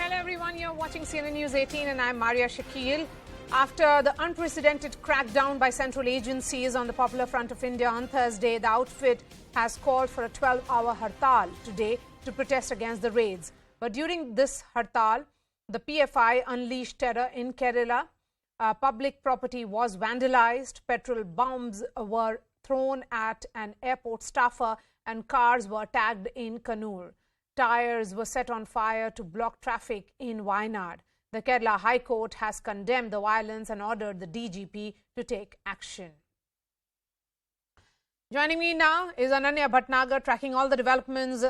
Hello everyone, you're watching CNN News 18 and I'm Maria Shakil. After the unprecedented crackdown by central agencies on the Popular Front of India on Thursday, the outfit has called for a 12-hour hartal today to protest against the raids. But during this hartal, the PFI unleashed terror in Kerala. Public property was vandalized, petrol bombs were thrown at an airport staffer and cars were tagged in Kannur. Tires were set on fire to block traffic in Wayanad. The Kerala High Court has condemned the violence and ordered the DGP to take action. Joining me now is Ananya Bhatnagar, tracking all the developments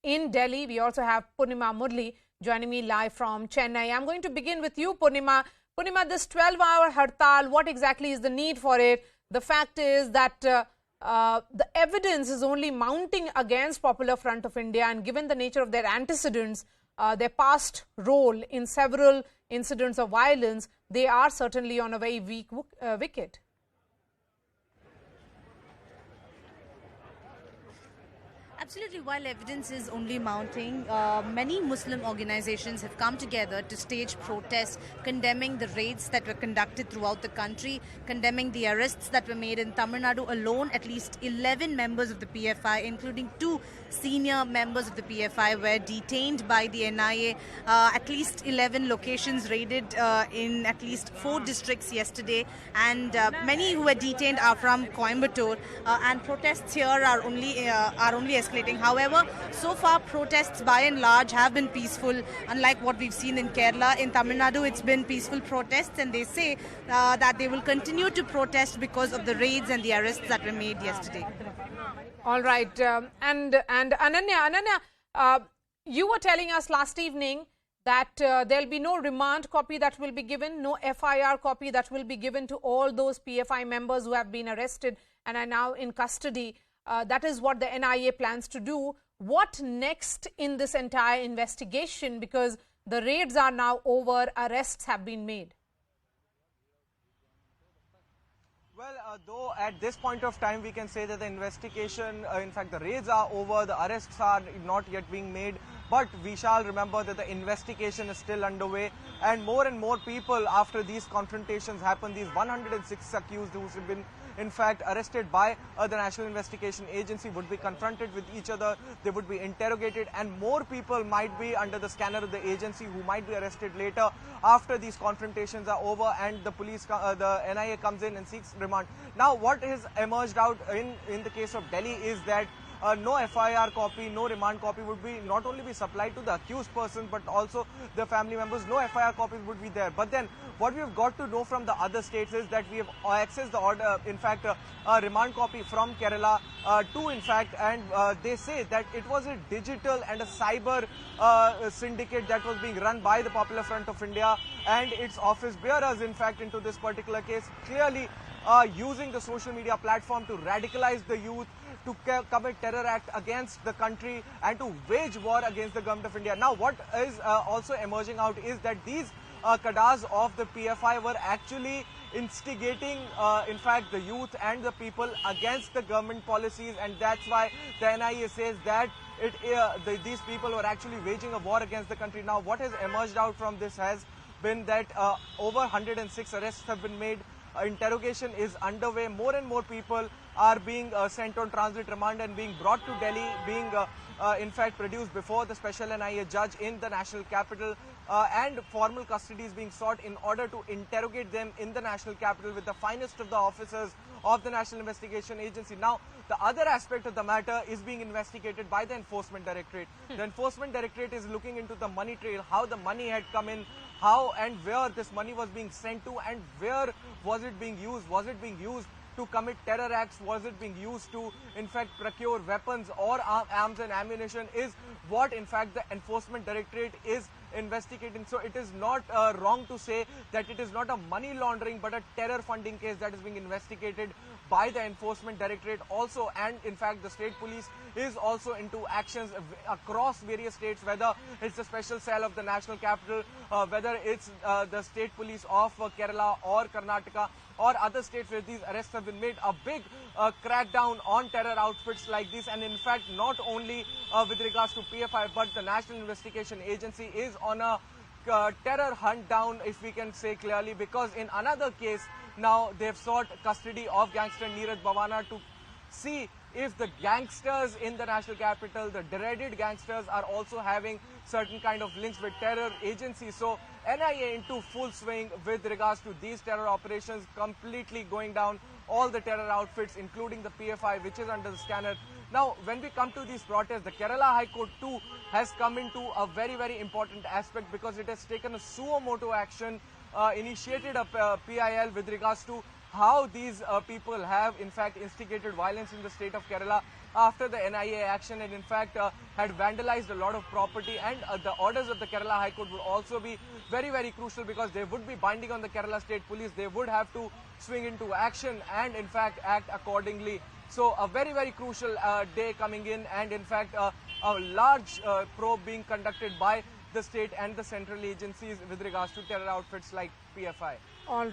in Delhi. We also have Purnima Murli joining me live from Chennai. I'm going to begin with you, Purnima. Purnima, this 12-hour hartal, what exactly is the need for it? The fact is that the evidence is only mounting against Popular Front of India, and given the nature of their antecedents, their past role in several incidents of violence, they are certainly on a very weak wicket. Absolutely. While evidence is only mounting, many Muslim organizations have come together to stage protests condemning the raids that were conducted throughout the country, condemning the arrests that were made in Tamil Nadu alone. At least 11 members of the PFI, including 2 senior members of the PFI, were detained by the NIA. At least 11 locations raided in at least 4 districts yesterday, and many who were detained are from Coimbatore, and protests here are only escalating. However, so far protests by and large have been peaceful, unlike what we've seen in Kerala. In Tamil Nadu, it's been peaceful protests, and they say that they will continue to protest because of the raids and the arrests that were made yesterday. All right. And Ananya, you were telling us last evening that there'll be no remand copy that will be given, no FIR copy that will be given to all those PFI members who have been arrested and are now in custody. That is what the NIA plans to do. What next in this entire investigation? Because the raids are now over, arrests have been made. Well, though at this point of time we can say that the investigation, in fact the raids are over, the arrests are not yet being made, but we shall remember that the investigation is still underway, and more people after these confrontations happen, these 106 accused who have been in fact arrested by the National Investigation Agency would be confronted with each other, they would be interrogated, and more people might be under the scanner of the agency who might be arrested later after these confrontations are over and the police, the NIA comes in and seeks remand. Now what has emerged out in the case of Delhi is that no FIR copy, no remand copy would be not only be supplied to the accused person but also the family members. No FIR copies would be there. But then what we have got to know from the other states is that we have accessed the order, in fact, a remand copy from Kerala too, in fact, and they say that it was a digital and a cyber syndicate that was being run by the Popular Front of India and its office bearers, in fact, into this particular case, clearly using the social media platform to radicalize the youth, to commit terror act against the country and to wage war against the government of India. Now what is also emerging out is that these cadres of the PFI were actually instigating in fact the youth and the people against the government policies, and that's why the NIA says that these people were actually waging a war against the country. Now what has emerged out from this has been that over 106 arrests have been made. Interrogation is underway. More and more people are being sent on transit remand and being brought to Delhi, being in fact produced before the special NIA judge in the national capital, and formal custody is being sought in order to interrogate them in the national capital with the finest of the officers of the National Investigation Agency. Now, the other aspect of the matter is being investigated by the Enforcement Directorate. The Enforcement Directorate is looking into the money trail, how the money had come in, how and where this money was being sent to, and where was it being used. Was it being used to commit terror acts? Was it being used to, in fact, procure weapons or arms and ammunition? Is what, in fact, the Enforcement Directorate is investigating. So it is not wrong to say that it is not a money laundering but a terror funding case that is being investigated by the Enforcement Directorate also, and in fact the state police is also into actions across various states, whether it's the special cell of the national capital, whether it's the state police of Kerala or Karnataka, or other states where these arrests have been made, a big crackdown on terror outfits like this. And in fact, not only with regards to PFI, but the National Investigation Agency is on a terror hunt down, if we can say clearly, because in another case, now they've sought custody of gangster Neeraj Bhawana to see if the gangsters in the national capital, the dreaded gangsters, are also having certain kind of links with terror agencies. So NIA into full swing with regards to these terror operations, completely going down all the terror outfits, including the PFI, which is under the scanner. Now, when we come to these protests, the Kerala High Court too has come into a very, very important aspect, because it has taken a suo motu action, initiated a PIL with regards to how these people have in fact instigated violence in the state of Kerala after the NIA action, and in fact had vandalized a lot of property. And the orders of the Kerala High Court would also be very, very crucial, because they would be binding on the Kerala State Police. They would have to swing into action and in fact act accordingly. So a very, very crucial day coming in, and in fact a large probe being conducted by the state and the central agencies with regards to terror outfits like PFI. All right.